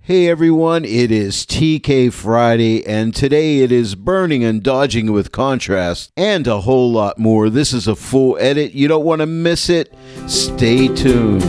Hey everyone, it is TK Friday, and today it is burning and dodging with contrast and a whole lot more. This is a full edit. You don't want to miss it. Stay tuned.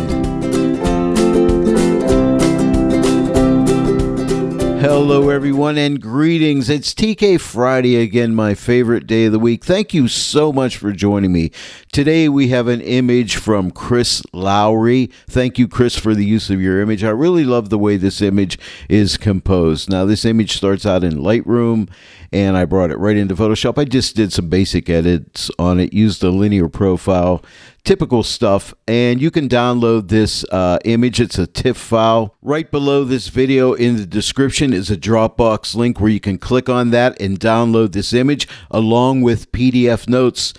Hello everyone and greetings. It's TK Friday again, my favorite day of the week. Thank you so much for joining me. Today we have an image from Chris Lowry. Thank you, Chris, for the use of your image. I really love the way this image is composed. Now this image starts out in Lightroom and I brought it right into Photoshop. I just did some basic edits on it, used a linear profile, typical stuff, and you can download this image. It's a TIFF file. Right below this video in the description is a Dropbox link where you can click on that and download this image along with PDF notes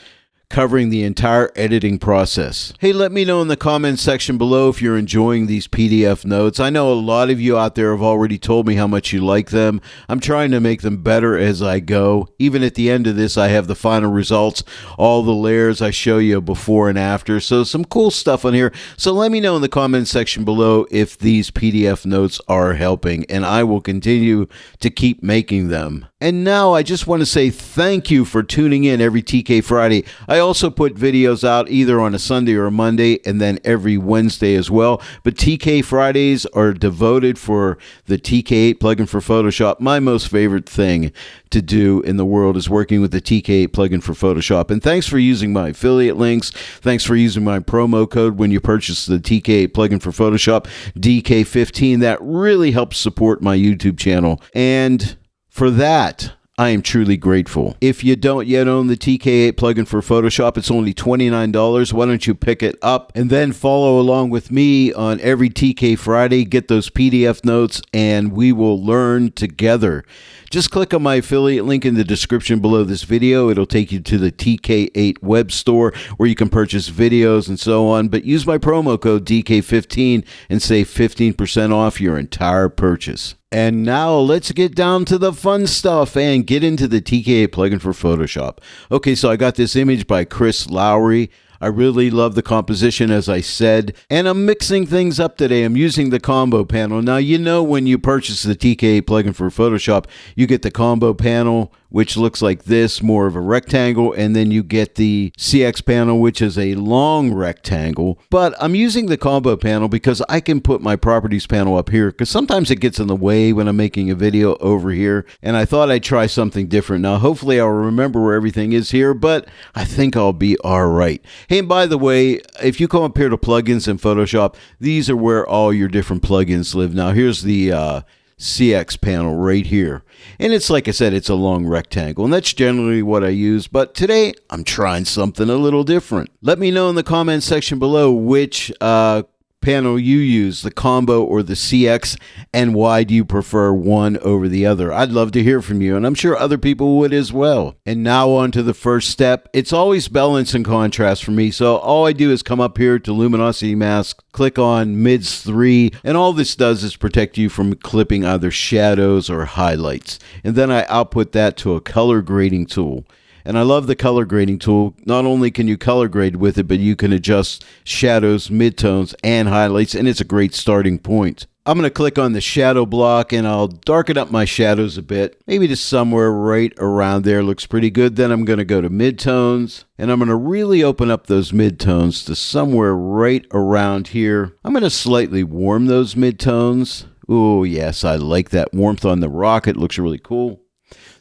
covering the entire editing process. Hey, let me know in the comments section below if you're enjoying these PDF notes. I know a lot of you out there have already told me how much you like them. I'm trying to make them better as I go. Even at the end of this, I have the final results, all the layers I show you before and after. So some cool stuff on here. So let me know in the comments section below if these PDF notes are helping, and I will continue to keep making them. And now I just want to say thank you for tuning in every TK Friday. I also put videos out either on a Sunday or a Monday and then every Wednesday as well. But TK Fridays are devoted for the TK8 plugin for Photoshop. My most favorite thing to do in the world is working with the TK8 plugin for Photoshop. And thanks for using my affiliate links. Thanks for using my promo code when you purchase the TK8 plugin for Photoshop, DK15. That really helps support my YouTube channel. And for that, I am truly grateful. If you don't yet own the TK8 plugin for Photoshop, it's only $29. Why don't you pick it up and then follow along with me on every TK Friday, get those PDF notes, and we will learn together. Just click on my affiliate link in the description below this video. It'll take you to the TK8 web store where you can purchase videos and so on. But use my promo code DK15 and save 15% off your entire purchase. And now let's get down to the fun stuff and get into the TK8 plugin for Photoshop. Okay, so I got this image by Chris Lowry. I really love the composition, as I said, and I'm mixing things up today. I'm using the combo panel. Now, you know when you purchase the TK8 plugin for Photoshop, you get the combo panel, which looks like this, more of a rectangle, and then you get the CX panel, which is a long rectangle. But I'm using the combo panel because I can put my properties panel up here, because sometimes it gets in the way when I'm making a video over here, and I thought I'd try something different. Now, hopefully I'll remember where everything is here, but I think I'll be all right. Hey, and by the way, if you come up here to plugins in Photoshop, these are where all your different plugins live. Now, here's the CX panel right here. And it's like I said, it's a long rectangle, and that's generally what I use. But today, I'm trying something a little different. Let me know in the comments section below which panel you use, the combo or the CX, and why do you prefer one over the other? I'd love to hear from you, and I'm sure other people would as well. And now on to the first step. It's always balance and contrast for me, so all I do is come up here to luminosity mask, click on mids 3, and all this does is protect you from clipping either shadows or highlights. And then I output that to a color grading tool. And I love the color grading tool. Not only can you color grade with it, but you can adjust shadows, midtones, and highlights, and it's a great starting point. I'm going to click on the shadow block, and I'll darken up my shadows a bit. Maybe to somewhere right around there looks pretty good. Then I'm going to go to midtones, and I'm going to really open up those midtones to somewhere right around here. I'm going to slightly warm those midtones. Oh, yes, I like that warmth on the rock. It looks really cool.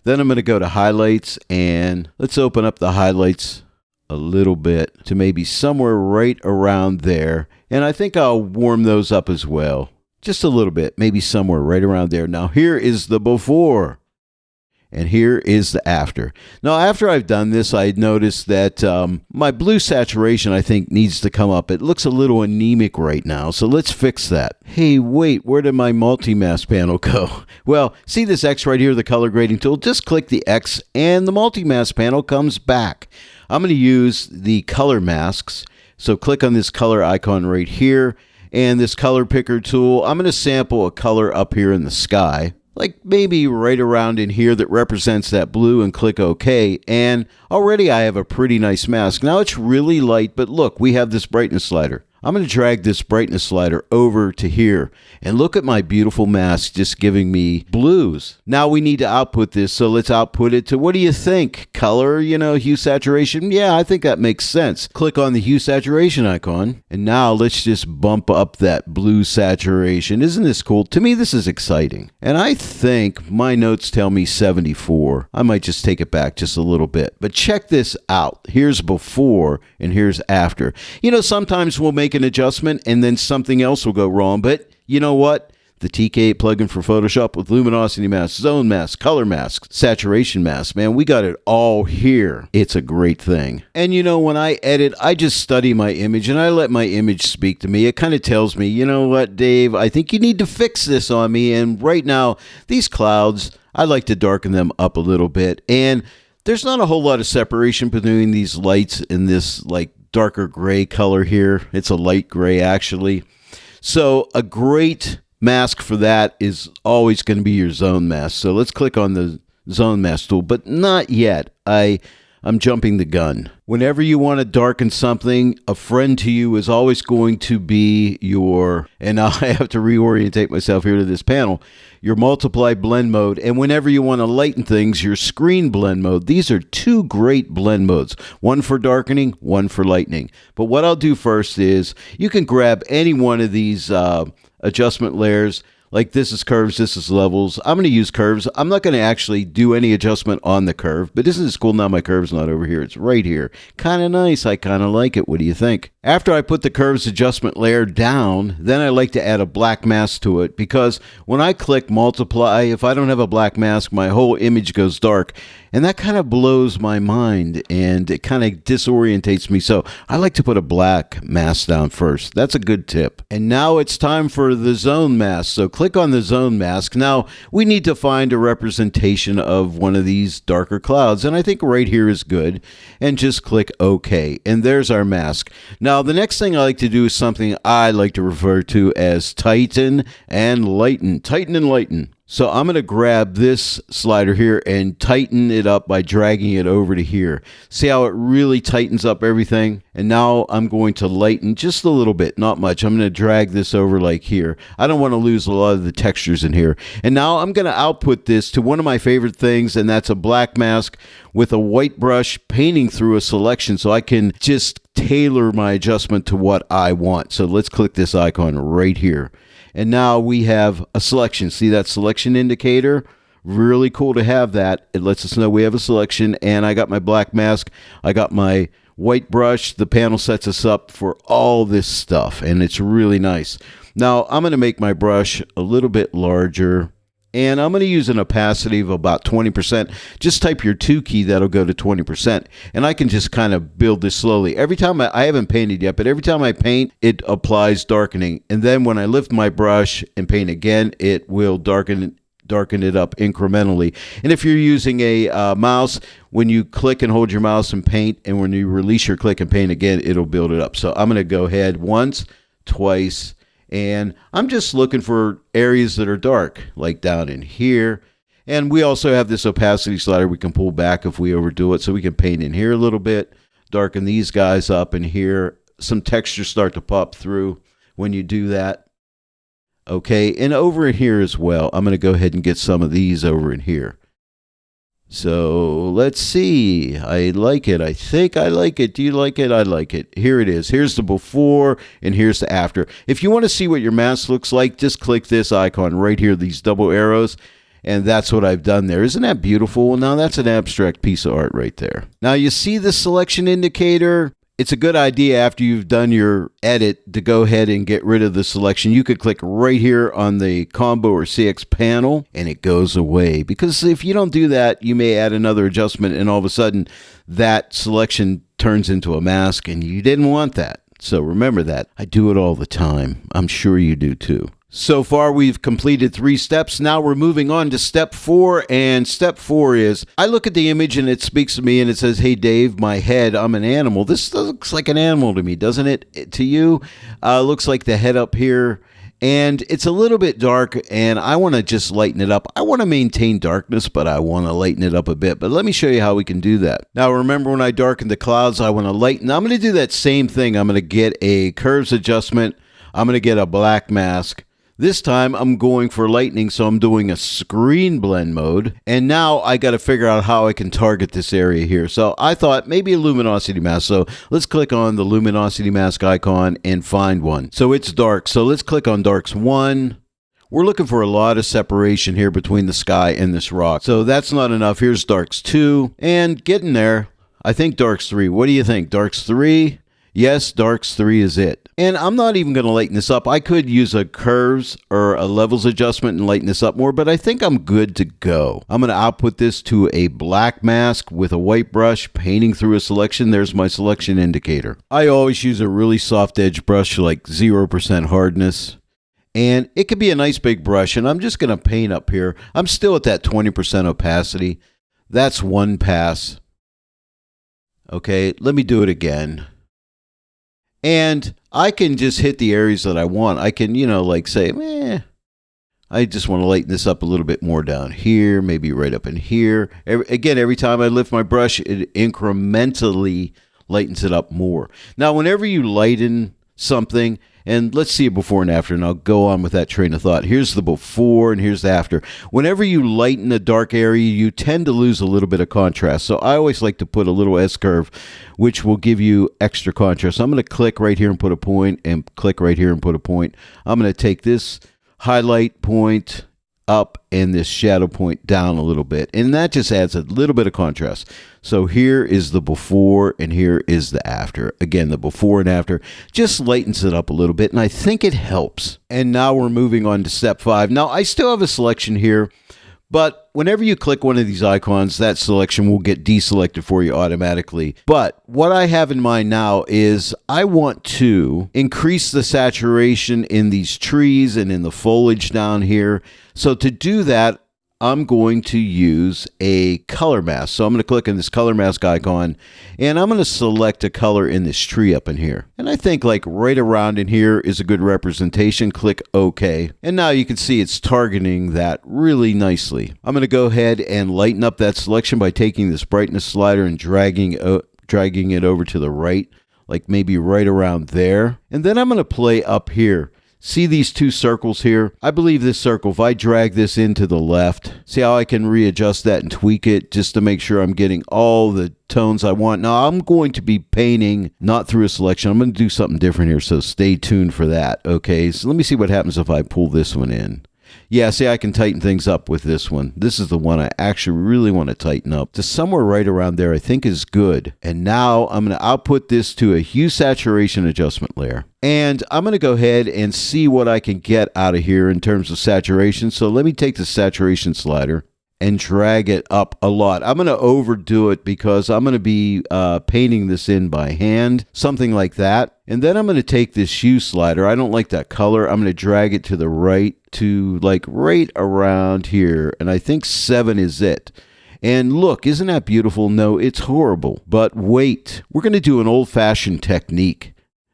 Then I'm going to go to highlights, and let's open up the highlights a little bit to maybe somewhere right around there. And I think I'll warm those up as well. Just a little bit, maybe somewhere right around there. Now here is the before, and here is the after. Now after I've done this, I noticed that my blue saturation, I think, needs to come up. It looks a little anemic right now, so let's fix that. Hey, wait, where did my multi-mask panel go? Well, see this X right here, the color grading tool? Just click the X, and the multi-mask panel comes back. I'm going to use the color masks, so click on this color icon right here, and this color picker tool. I'm going to sample a color up here in the sky, like maybe right around in here that represents that blue, and click OK. And already I have a pretty nice mask. Now it's really light, but look, we have this brightness slider. I'm going to drag this brightness slider over to here and look at my beautiful mask just giving me blues. Now we need to output this, so let's output it to, what do you think? Color, hue saturation? Yeah, I think that makes sense. Click on the hue saturation icon, and now let's just bump up that blue saturation. Isn't this cool? To me, this is exciting. And I think my notes tell me 74. I might just take it back just a little bit. But check this out. Here's before and here's after. Sometimes we'll make an adjustment and then something else will go wrong. But you know what? The TK8 plugin for Photoshop with luminosity mask, zone mask, color mask, saturation mask, man, we got it all here. It's a great thing. And when I edit, I just study my image and I let my image speak to me. It kind of tells me, you know what, Dave, I think you need to fix this on me. And right now, these clouds, I like to darken them up a little bit. And there's not a whole lot of separation between these lights and this darker gray color here. It's a light gray actually. So a great mask for that is always going to be your zone mask. So let's click on the zone mask tool, but not yet. I'm jumping the gun. Whenever you want to darken something, a friend to you is always going to be and now I have to reorientate myself here to this panel, your multiply blend mode. And whenever you want to lighten things, your screen blend mode. These are two great blend modes, one for darkening, one for lightening. But what I'll do first is you can grab any one of these adjustment layers. Like this is curves, this is levels. I'm going to use curves. I'm not going to actually do any adjustment on the curve, but isn't this cool? Now my curve's not over here. It's right here. Kind of nice. I kind of like it. What do you think? After I put the curves adjustment layer down, then I like to add a black mask to it, because when I click multiply, if I don't have a black mask, my whole image goes dark. And that kind of blows my mind and it kind of disorientates me. So I like to put a black mask down first. That's a good tip. And now it's time for the zone mask. So click on the zone mask. Now we need to find a representation of one of these darker clouds. And I think right here is good. And just click OK. And there's our mask. Now the next thing I like to do is something I like to refer to as tighten and lighten. Tighten and lighten. So I'm going to grab this slider here and tighten it up by dragging it over to here. See how it really tightens up everything? And now I'm going to lighten just a little bit, not much. I'm going to drag this over like here. I don't want to lose a lot of the textures in here. And now I'm going to output this to one of my favorite things, and that's a black mask with a white brush painting through a selection, so I can just tailor my adjustment to what I want. So let's click this icon right here. And now we have a selection. See that selection indicator? Really cool to have that. It lets us know we have a selection. And I got my black mask. I got my white brush. The panel sets us up for all this stuff. And it's really nice. Now I'm going to make my brush a little bit larger. And I'm going to use an opacity of about 20%. Just type your 2 key, that'll go to 20%. And I can just kind of build this slowly. Every time I haven't painted yet, but every time I paint, it applies darkening. And then when I lift my brush and paint again, it will darken it up incrementally. And if you're using a mouse, when you click and hold your mouse and paint, and when you release your click and paint again, it'll build it up. So I'm going to go ahead once, twice, and I'm just looking for areas that are dark, like down in here. And we also have this opacity slider we can pull back if we overdo it. So we can paint in here a little bit, darken these guys up in here. Some textures start to pop through when you do that. Okay, and over in here as well, I'm going to go ahead and get some of these over in here. So let's see. I like it. I think I like it. Do you like it? I like it. Here it is. Here's the before and here's the after. If you want to see what your mask looks like, just click this icon right here, these double arrows. And that's what I've done there. Isn't that beautiful? Now that's an abstract piece of art right there. Now you see the selection indicator. It's a good idea after you've done your edit to go ahead and get rid of the selection. You could click right here on the combo or CX panel and it goes away. Because if you don't do that, you may add another adjustment and all of a sudden that selection turns into a mask and you didn't want that. So remember that. I do it all the time. I'm sure you do too. So far, we've completed 3 steps. Now we're moving on to step 4. And step 4 is, I look at the image and it speaks to me and it says, hey, Dave, my head, I'm an animal. This looks like an animal to me, doesn't it? To you, looks like the head up here. And it's a little bit dark, and I want to just lighten it up. I want to maintain darkness, but I want to lighten it up a bit. But let me show you how we can do that. Now, remember when I darkened the clouds, I want to lighten. I'm going to do that same thing. I'm going to get a curves adjustment. I'm going to get a black mask. This time I'm going for lightening, so I'm doing a screen blend mode. And now I got to figure out how I can target this area here. So I thought maybe a luminosity mask. So let's click on the luminosity mask icon and find one. So it's dark. So let's click on darks 1. We're looking for a lot of separation here between the sky and this rock. So that's not enough. Here's darks 2 and getting there. I think darks 3. What do you think? Darks 3? Yes, darks 3 is it. And I'm not even going to lighten this up. I could use a curves or a levels adjustment and lighten this up more, but I think I'm good to go. I'm going to output this to a black mask with a white brush, painting through a selection. There's my selection indicator. I always use a really soft edge brush, like 0% hardness. And it could be a nice big brush, and I'm just going to paint up here. I'm still at that 20% opacity. That's one pass. Okay, let me do it again. And I can just hit the areas that I want. I can, like say, I just want to lighten this up a little bit more down here, maybe right up in here. Every time I lift my brush, it incrementally lightens it up more. Now, whenever you lighten something, and let's see it before and after, and I'll go on with that train of thought. Here's the before and here's the after. Whenever you lighten a dark area, you tend to lose a little bit of contrast. So I always like to put a little S-curve, which will give you extra contrast. So I'm going to click right here and put a point, and click right here and put a point. I'm going to take this highlight point up and this shadow point down a little bit, and that just adds a little bit of contrast. So here is the before and here is the after. Again, the before and after just lightens it up a little bit, and I think it helps. And now we're moving on to step 5. Now I still have a selection here, but whenever you click one of these icons, that selection will get deselected for you automatically. But what I have in mind now is I want to increase the saturation in these trees and in the foliage down here. So to do that, I'm going to use a color mask. So I'm going to click on this color mask icon, and I'm going to select a color in this tree up in here. And I think like right around in here is a good representation. Click OK. And now you can see it's targeting that really nicely. I'm going to go ahead and lighten up that selection by taking this brightness slider and dragging it over to the right, like maybe right around there. And then I'm going to play up here. See these two circles here? I believe this circle, if I drag this into the left, see how I can readjust that and tweak it just to make sure I'm getting all the tones I want. Now, I'm going to be painting not through a selection. I'm going to do something different here, so stay tuned for that. Okay, so let me see what happens if I pull this one in. Yeah, see, I can tighten things up with this one. This is the one I actually really want to tighten up to somewhere right around there I think is good. And now I'm going to output this to a hue saturation adjustment layer. And I'm going to go ahead and see what I can get out of here in terms of saturation. So let me take the saturation slider and drag it up a lot. I'm going to overdo it because I'm going to be painting this in by hand, something like that. And then I'm going to take this hue slider. I don't like that color. I'm going to drag it to the right to like right around here. And I think 7 is it. And look, isn't that beautiful? No, it's horrible. But wait, we're going to do an old-fashioned technique.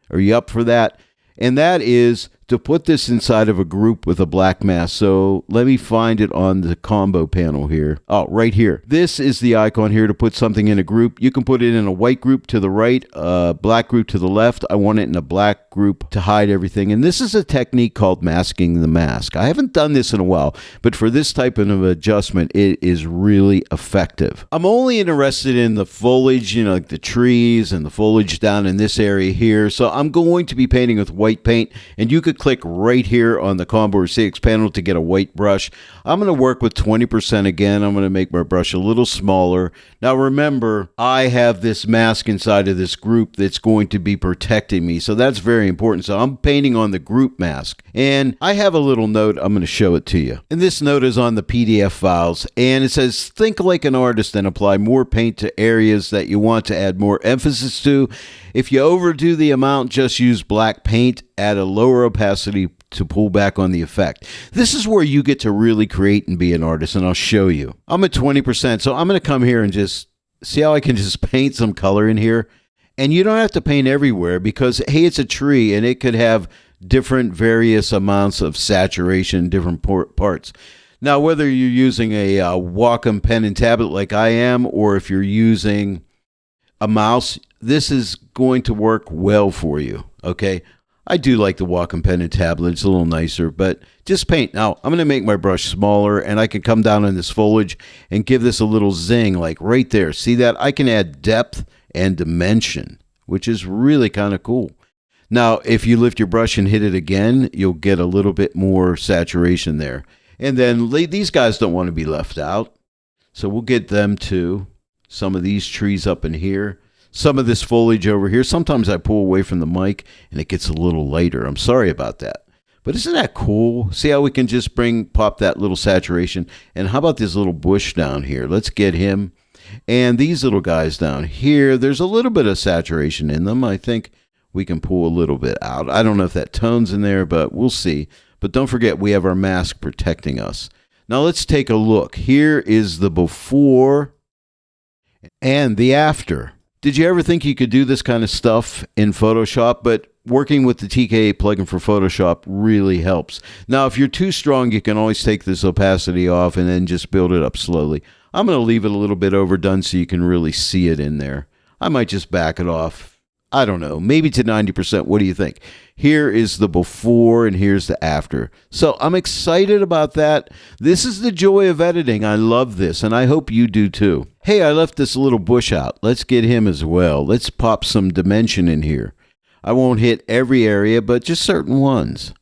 Are you up for that? And that is to put this inside of a group with a black mask. So let me find it on the combo panel here. Oh, right here. This is the icon here to put something in a group. You can put it in a white group to the right, a black group to the left. I want it in a black group to hide everything. And this is a technique called masking the mask. I haven't done this in a while, but for this type of adjustment, it is really effective. I'm only interested in the foliage, like the trees and the foliage down in this area here. So I'm going to be painting with white paint, and you could click right here on the combo or CX panel to get a white brush. I'm going to work with 20% again. I'm going to make my brush a little smaller. Now remember, I have this mask inside of this group that's going to be protecting me. So that's very important. So I'm painting on the group mask. And I have a little note. I'm going to show it to you. And this note is on the PDF files. And it says, think like an artist and apply more paint to areas that you want to add more emphasis to. If you overdo the amount, just use black paint at a lower opacity to pull back on the effect. This is where you get to really create and be an artist, and I'll show you. I'm at 20%, so I'm going to come here and just see how I can just paint some color in here. And you don't have to paint everywhere because, hey, it's a tree and it could have different various amounts of saturation in different parts. Now, whether you're using a Wacom pen and tablet like I am, or if you're using a mouse, this is going to work well for you, okay? I do like the Wacom pen and tablet. It's a little nicer, but just paint. Now, I'm going to make my brush smaller, and I can come down on this foliage and give this a little zing, like right there. See that? I can add depth and dimension, which is really kind of cool. Now, if you lift your brush and hit it again, you'll get a little bit more saturation there. And then these guys don't want to be left out, so we'll get them too. Some of these trees up in here. Some of this foliage over here. Sometimes I pull away from the mic and it gets a little lighter. I'm sorry about that. But isn't that cool? See how we can just pop that little saturation? And how about this little bush down here? Let's get him. And these little guys down here, there's a little bit of saturation in them. I think we can pull a little bit out. I don't know if that tone's in there, but we'll see. But don't forget, we have our mask protecting us. Now let's take a look. Here is the before and the after. Did you ever think you could do this kind of stuff in Photoshop? But working with the TK plugin for Photoshop really helps. Now, if you're too strong, you can always take this opacity off and then just build it up slowly. I'm going to leave it a little bit overdone so you can really see it in there. I might just back it off. I don't know, maybe to 90%. What do you think? Here is the before and here's the after. So I'm excited about that. This is the joy of editing. I love this, and I hope you do too. Hey, I left this little bush out. Let's get him as well. Let's pop some dimension in here. I won't hit every area, but just certain ones.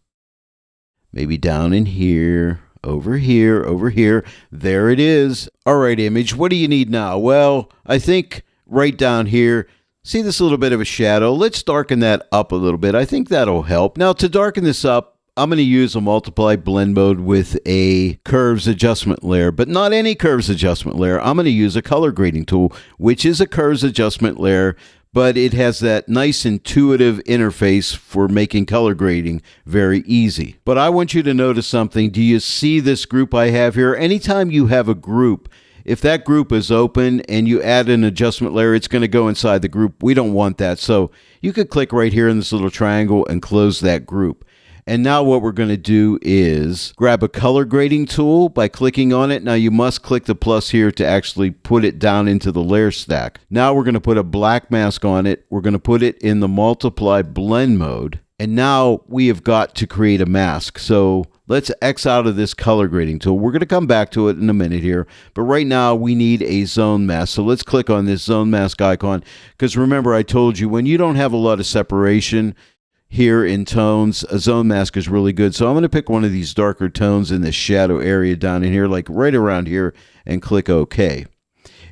Maybe down in here, over here, over here. There it is. All right, Image, what do you need now? Well, I think right down here, see this little bit of a shadow? Let's darken that up a little bit. I think that'll help. Now, to darken this up, I'm going to use a multiply blend mode with a curves adjustment layer, but not any curves adjustment layer. I'm going to use a color grading tool, which is a curves adjustment layer, but it has that nice intuitive interface for making color grading very easy. But I want you to notice something. Do you see this group I have here? Anytime you have a group, if that group is open and you add an adjustment layer, it's going to go inside the group. We don't want that. So you could click right here in this little triangle and close that group. And now what we're going to do is grab a color grading tool by clicking on it. Now you must click the plus here to actually put it down into the layer stack. Now we're going to put a black mask on it. We're going to put it in the multiply blend mode. And now we have got to create a mask. So let's X out of this color grading tool. We're going to come back to it in a minute here. But right now we need a zone mask. So let's click on this zone mask icon. Because remember, I told you when you don't have a lot of separation here in tones, a zone mask is really good. So I'm going to pick one of these darker tones in this shadow area down in here, like right around here, and click OK.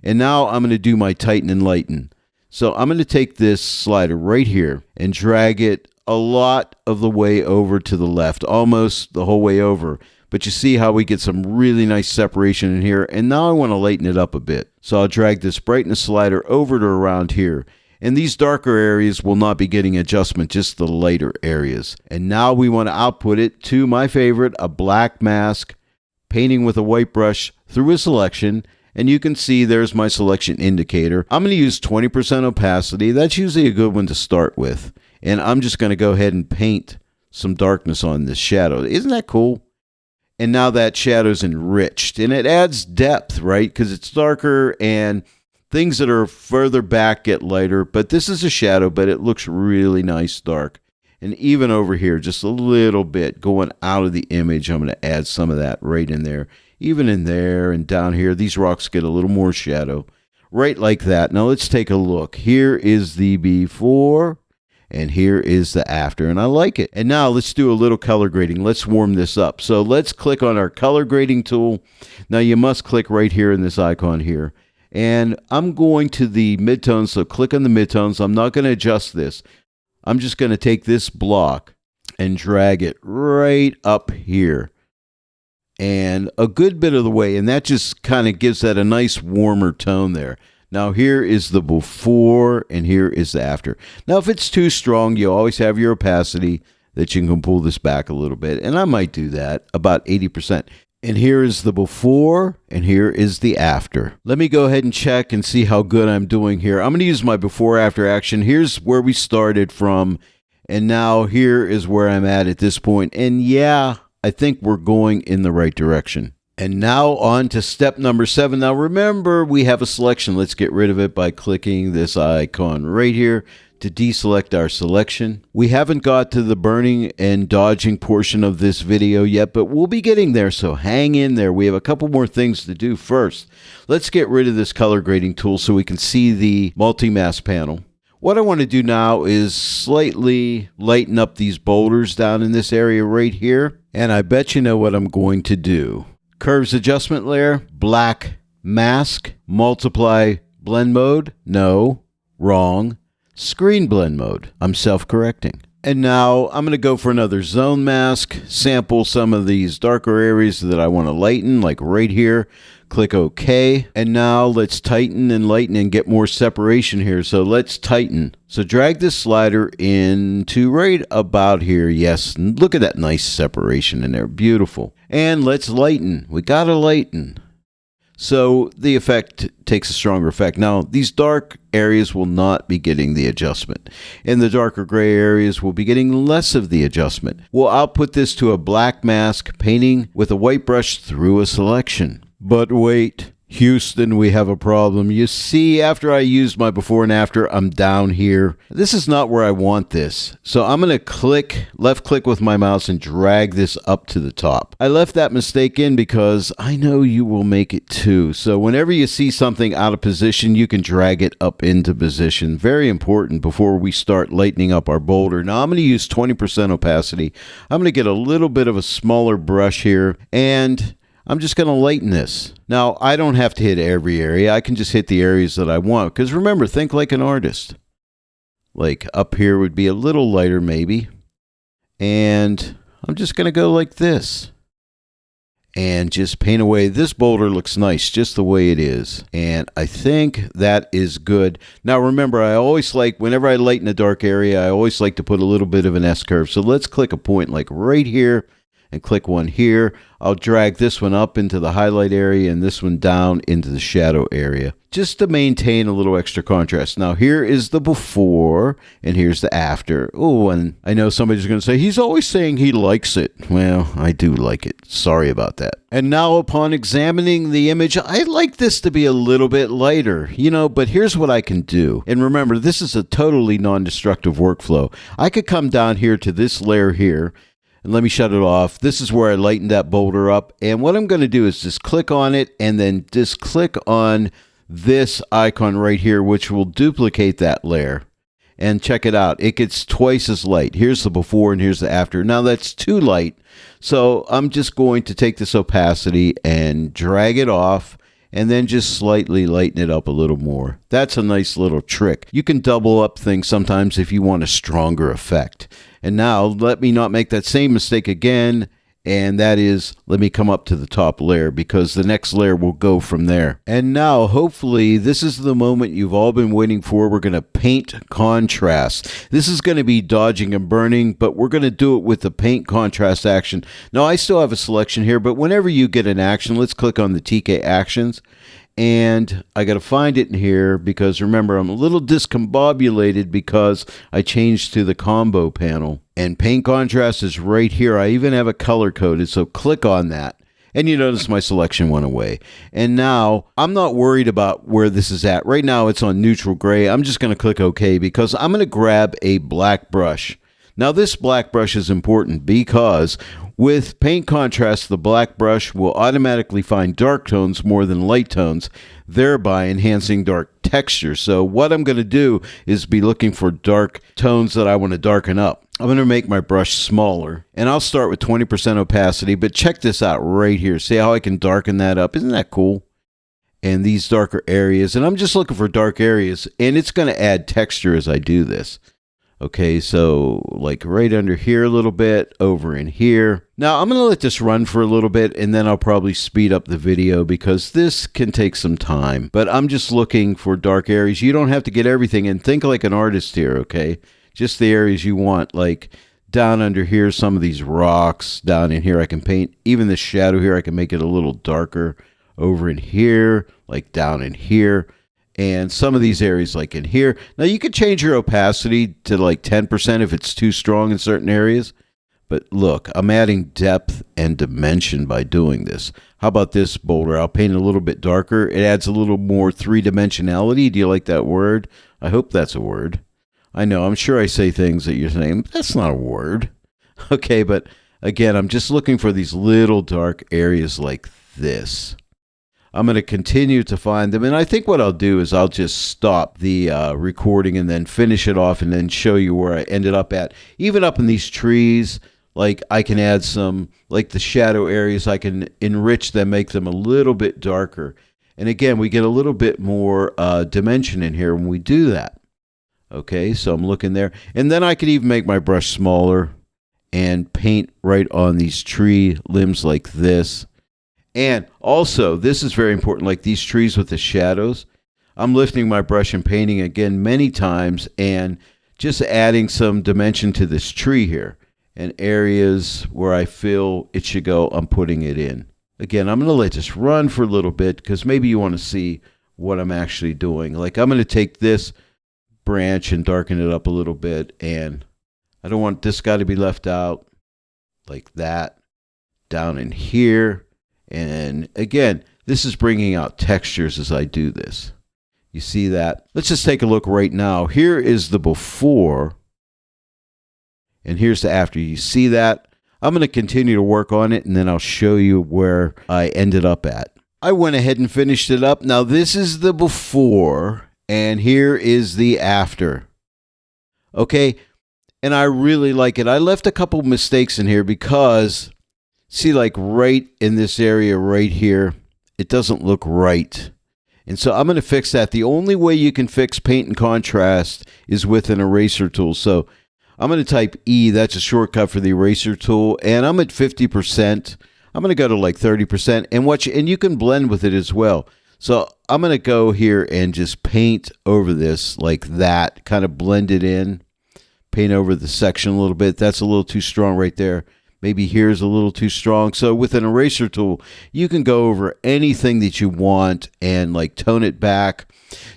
And now I'm going to do my tighten and lighten. So I'm going to take this slider right here and drag it a lot of the way over to the left, almost the whole way over. But you see how we get some really nice separation in here. And now I want to lighten it up a bit. So I'll drag this brightness slider over to around here. And these darker areas will not be getting adjustment, just the lighter areas. And now we want to output it to my favorite, a black mask, painting with a white brush through a selection. And you can see there's my selection indicator. I'm going to use 20% opacity. That's usually a good one to start with. And I'm just going to go ahead and paint some darkness on this shadow. Isn't that cool? And now that shadow's enriched. And it adds depth, right? Because it's darker and things that are further back get lighter. But this is a shadow, but it looks really nice dark. And even over here, just a little bit going out of the image, I'm going to add some of that right in there. Even in there and down here, these rocks get a little more shadow. Right like that. Now let's take a look. Here is the before. And here is the after, and I like it. And now let's do a little color grading. Let's warm this up. So let's click on our color grading tool. Now you must click right here in this icon here. And I'm going to the midtones, so click on the midtones. I'm not going to adjust this. I'm just going to take this block and drag it right up here. And a good bit of the way, and that just kind of gives that a nice warmer tone there. Now here is the before and here is the after. Now if it's too strong, you always have your opacity that you can pull this back a little bit. And I might do that about 80%. And here is the before and here is the after. Let me go ahead and check and see how good I'm doing here. I'm going to use my before after action. Here's where we started from. And now here is where I'm at this point. And yeah, I think we're going in the right direction. And now on to step number 7. Now remember, we have a selection. Let's get rid of it by clicking this icon right here to deselect our selection. We haven't got to the burning and dodging portion of this video yet, but we'll be getting there, so hang in there. We have a couple more things to do first. Let's get rid of this color grading tool so we can see the multi-mask panel. What I want to do now is slightly lighten up these boulders down in this area right here, and I bet you know what I'm going to do. Curves adjustment layer, black mask, multiply blend mode, no, wrong. Screen blend mode. I'm self-correcting. And now I'm going to go for another zone mask, sample some of these darker areas that I want to lighten, like right here. Click OK. And now let's tighten and lighten and get more separation here. So let's tighten. So drag this slider into right about here. Yes, look at that nice separation in there. Beautiful. And let's lighten. We got to lighten. So the effect takes a stronger effect. Now, these dark areas will not be getting the adjustment, and the darker gray areas will be getting less of the adjustment. We'll output this to a black mask, painting with a white brush through a selection. But wait, Houston, we have a problem. You see, after I used my before and after, I'm down here. This is not where I want this. So I'm going to left click with my mouse and drag this up to the top. I left that mistake in because I know you will make it too. So whenever you see something out of position, you can drag it up into position. Very important before we start lightening up our boulder. Now I'm going to use 20% opacity. I'm going to get a little bit of a smaller brush here, and I'm just going to lighten this. Now, I don't have to hit every area. I can just hit the areas that I want. Because remember, think like an artist. Like up here would be a little lighter maybe. And I'm just going to go like this. And just paint away. This boulder looks nice just the way it is. And I think that is good. Now remember, I always like, whenever I lighten a dark area, I always like to put a little bit of an S-curve. So let's click a point like right here. And click one here. I'll drag this one up into the highlight area and this one down into the shadow area, just to maintain a little extra contrast. Now here is the before and here's the after. Oh, and I know somebody's going to say, he's always saying he likes it. Well, I do like it. Sorry about that. And now upon examining the image, I'd like this to be a little bit lighter, but here's what I can do. And remember, this is a totally non-destructive workflow. I could come down here to this layer here. And let me shut it off. This is where I lightened that boulder up. And what I'm going to do is just click on it and then just click on this icon right here, which will duplicate that layer. And check it out. It gets twice as light. Here's the before and here's the after. Now that's too light. So I'm just going to take this opacity and drag it off and then just slightly lighten it up a little more. That's a nice little trick. You can double up things sometimes if you want a stronger effect. And now let me not make that same mistake again, and that is, let me come up to the top layer because the next layer will go from there. And now hopefully this is the moment you've all been waiting for. We're going to paint contrast. This is going to be dodging and burning, but we're going to do it with the paint contrast action. Now I still have a selection here, but whenever you get an action, let's click on the TK actions. And I got to find it in here because remember, I'm a little discombobulated because I changed to the combo panel. And paint contrast is right here. I even have it color coded, so click on that. And you notice my selection went away. And now I'm not worried about where this is at. Right now it's on neutral gray. I'm just going to click OK because I'm going to grab a black brush. Now this black brush is important because with paint contrast, the black brush will automatically find dark tones more than light tones, thereby enhancing dark texture. So what I'm going to do is be looking for dark tones that I want to darken up. I'm going to make my brush smaller, and I'll start with 20% opacity, but check this out right here. See how I can darken that up? Isn't that cool? And these darker areas, and I'm just looking for dark areas, and it's going to add texture as I do this. Okay, so like right under here a little bit, over in here. Now I'm going to let this run for a little bit and then I'll probably speed up the video because this can take some time. But I'm just looking for dark areas. You don't have to get everything, and think like an artist here, okay? Just the areas you want, like down under here, some of these rocks. Down in here I can paint, even the shadow here I can make it a little darker. Over in here, like down in here. And some of these areas like in here. Now you could change your opacity to like 10% if it's too strong in certain areas. But look, I'm adding depth and dimension by doing this. How about this boulder? I'll paint it a little bit darker. It adds a little more three-dimensionality. Do you like that word? I hope that's a word. I know, I'm sure I say things that you're saying, that's not a word. Okay, but again, I'm just looking for these little dark areas like this. I'm going to continue to find them. And I think what I'll do is I'll just stop the recording and then finish it off and then show you where I ended up at. Even up in these trees, like I can add some, like the shadow areas, I can enrich them, make them a little bit darker. And again, we get a little bit more dimension in here when we do that. Okay, so I'm looking there. And then I could even make my brush smaller and paint right on these tree limbs like this. And also, this is very important, like these trees with the shadows. I'm lifting my brush and painting again many times and just adding some dimension to this tree here. And areas where I feel it should go, I'm putting it in. Again, I'm going to let this run for a little bit because maybe you want to see what I'm actually doing. Like I'm going to take this branch and darken it up a little bit. And I don't want this guy to be left out like that. Down in here. And again, this is bringing out textures as I do this. You see that? Let's just take a look right now. Here is the before, and here's the after. You see that? I'm going to continue to work on it, and then I'll show you where I ended up at. I went ahead and finished it up. Now, this is the before, and here is the after. Okay? And I really like it. I left a couple mistakes in here because... see, like right in this area right here, it doesn't look right. And so I'm going to fix that. The only way you can fix paint and contrast is with an eraser tool. So I'm going to type E. That's a shortcut for the eraser tool. And I'm at 50%. I'm going to go to like 30%. And you can blend with it as well. So I'm going to go here and just paint over this like that. Kind of blend it in. Paint over the section a little bit. That's a little too strong right there. Maybe here's a little too strong. So with an eraser tool, you can go over anything that you want and like tone it back.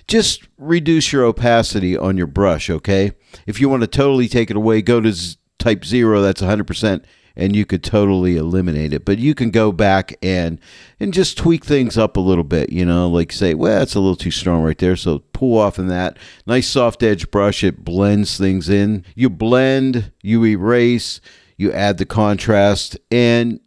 Just reduce your opacity on your brush, okay? If you want to totally take it away, go to type 0, that's 100%, and you could totally eliminate it. But you can go back and just tweak things up a little bit, you know, like say, well, it's a little too strong right there, so pull off in that. Nice soft edge brush, it blends things in. You blend, you erase, you add the contrast, and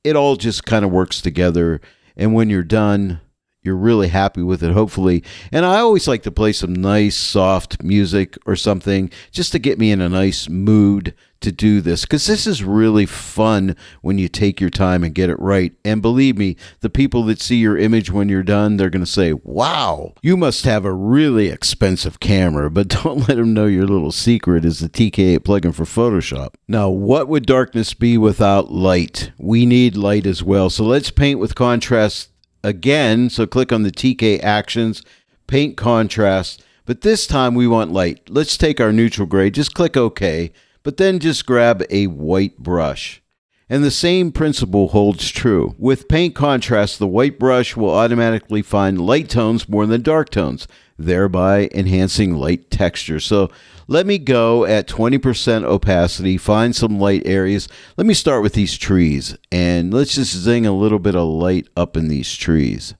it all just kind of works together. And when you're done, you're really happy with it, hopefully. And I always like to play some nice, soft music or something just to get me in a nice mood to do this, because this is really fun when you take your time and get it right. And believe me, the people that see your image when you're done, they're going to say, wow, you must have a really expensive camera. But don't let them know your little secret is the TK8 plugin for Photoshop. Now, what would darkness be without light? We need light as well. So let's paint with contrast again. So click on the TK Actions, Paint Contrast. But this time we want light. Let's take our neutral gray. Just click OK. But then just grab a white brush. And the same principle holds true. With paint contrast, the white brush will automatically find light tones more than dark tones, thereby enhancing light texture. So let me go at 20% opacity, find some light areas. Let me start with these trees, and let's just zing a little bit of light up in these trees.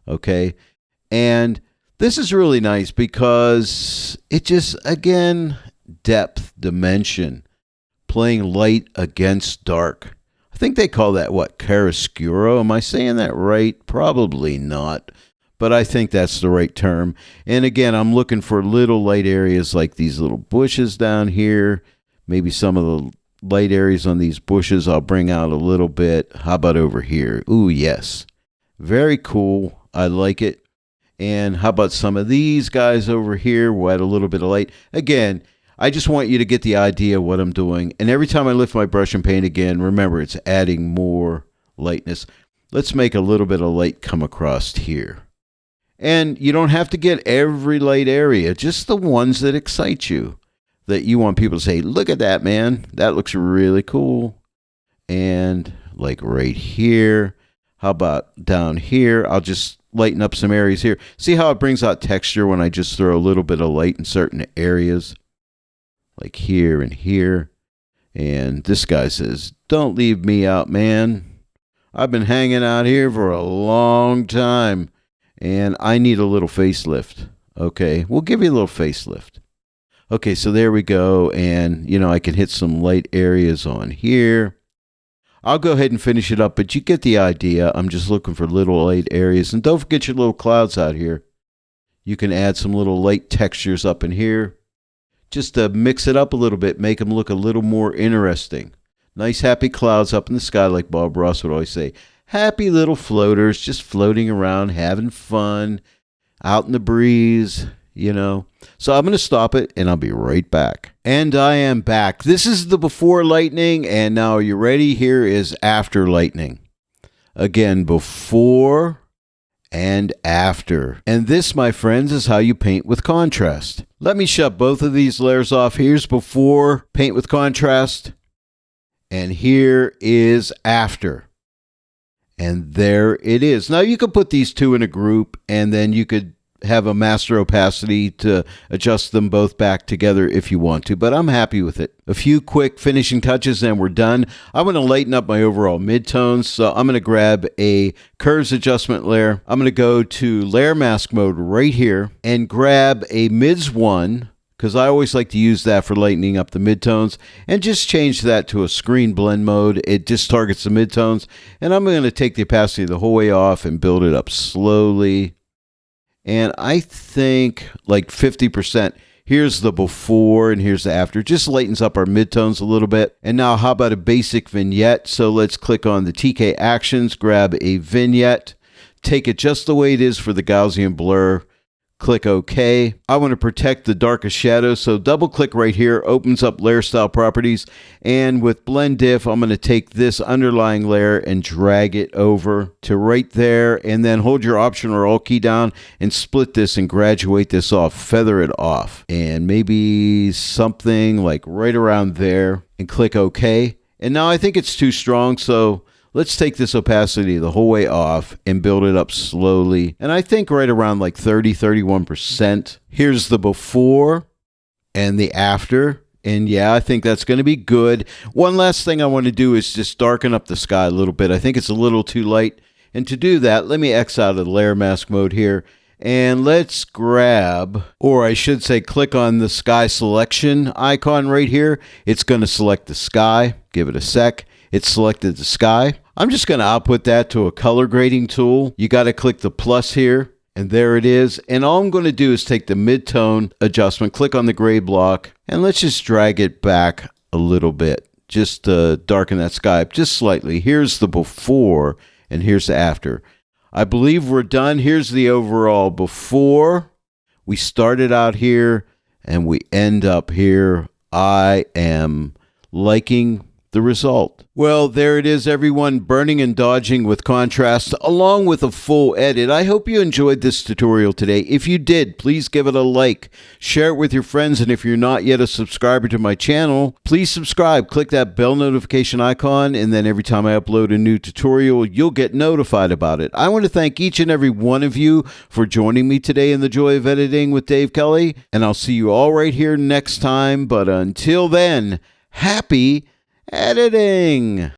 Okay? And this is really nice because it just, again, depth, dimension, playing light against dark. I think they call that, what, chiaroscuro? Am I saying that right? Probably not, but I think that's the right term. And again, I'm looking for little light areas like these little bushes down here. Maybe some of the light areas on these bushes I'll bring out a little bit. How about over here? Ooh, yes. Very cool. I like it. And how about some of these guys over here? We'll add a little bit of light. Again, I just want you to get the idea of what I'm doing. And every time I lift my brush and paint again, remember, it's adding more lightness. Let's make a little bit of light come across here. And you don't have to get every light area, just the ones that excite you, that you want people to say, look at that, man. That looks really cool. And like right here. How about down here? I'll just lighten up some areas here. See how it brings out texture when I just throw a little bit of light in certain areas? Like here and here. And this guy says, don't leave me out, man. I've been hanging out here for a long time, and I need a little facelift. Okay, we'll give you a little facelift. Okay, so there we go, and, I can hit some light areas on here. I'll go ahead and finish it up, but you get the idea. I'm just looking for little light areas, and don't forget your little clouds out here. You can add some little light textures up in here, just to mix it up a little bit, make them look a little more interesting. Nice happy clouds up in the sky, like Bob Ross would always say. Happy little floaters just floating around, having fun, out in the breeze, So I'm going to stop it, and I'll be right back. And I am back. This is the before lightning, and now are you ready? Here is after lightning. Again, before and after. And this, my friends, is how you paint with contrast. Let me shut both of these layers off. Here's before, paint with contrast. And here is after. And there it is. Now you could put these two in a group, and then you could have a master opacity to adjust them both back together if you want to, but I'm happy with it. A few quick finishing touches and we're done. I want to lighten up my overall midtones, so I'm going to grab a curves adjustment layer. I'm going to go to layer mask mode right here and grab a mids one, because I always like to use that for lightening up the midtones, and just change that to a screen blend mode. It just targets the midtones, and I'm going to take the opacity the whole way off and build it up slowly. And I think like 50%. Here's the before and here's the after. Just lightens up our midtones a little bit. And now how about a basic vignette? So let's click on the TK Actions, grab a vignette, take it just the way it is for the Gaussian blur. Click OK. I want to protect the darkest shadows, so double click right here, opens up layer style properties, and with blend diff, I'm going to take this underlying layer and drag it over to right there, and then hold your Option or Alt key down and split this and graduate this off, feather it off, and maybe something like right around there, and click OK. And now I think it's too strong, so let's take this opacity the whole way off and build it up slowly. And I think right around like 30-31%. Here's the before and the after. And yeah, I think that's going to be good. One last thing I want to do is just darken up the sky a little bit. I think it's a little too light. And to do that, let me X out of the layer mask mode here. And let's grab, or I should say click on the sky selection icon right here. It's going to select the sky. Give it a sec. It's selected the sky. I'm just going to output that to a color grading tool. You got to click the plus here, and there it is. And all I'm going to do is take the midtone adjustment, click on the gray block, and let's just drag it back a little bit, just to darken that sky up just slightly. Here's the before, and here's the after. I believe we're done. Here's the overall before. We started out here, and we end up here. I am liking the result. Well, there it is, everyone, burning and dodging with contrast along with a full edit. I hope you enjoyed this tutorial today. If you did, please give it a like, share it with your friends, and if you're not yet a subscriber to my channel, please subscribe. Click that bell notification icon, and then every time I upload a new tutorial, you'll get notified about it. I want to thank each and every one of you for joining me today in the Joy of Editing with Dave Kelly, and I'll see you all right here next time. But until then, happy editing!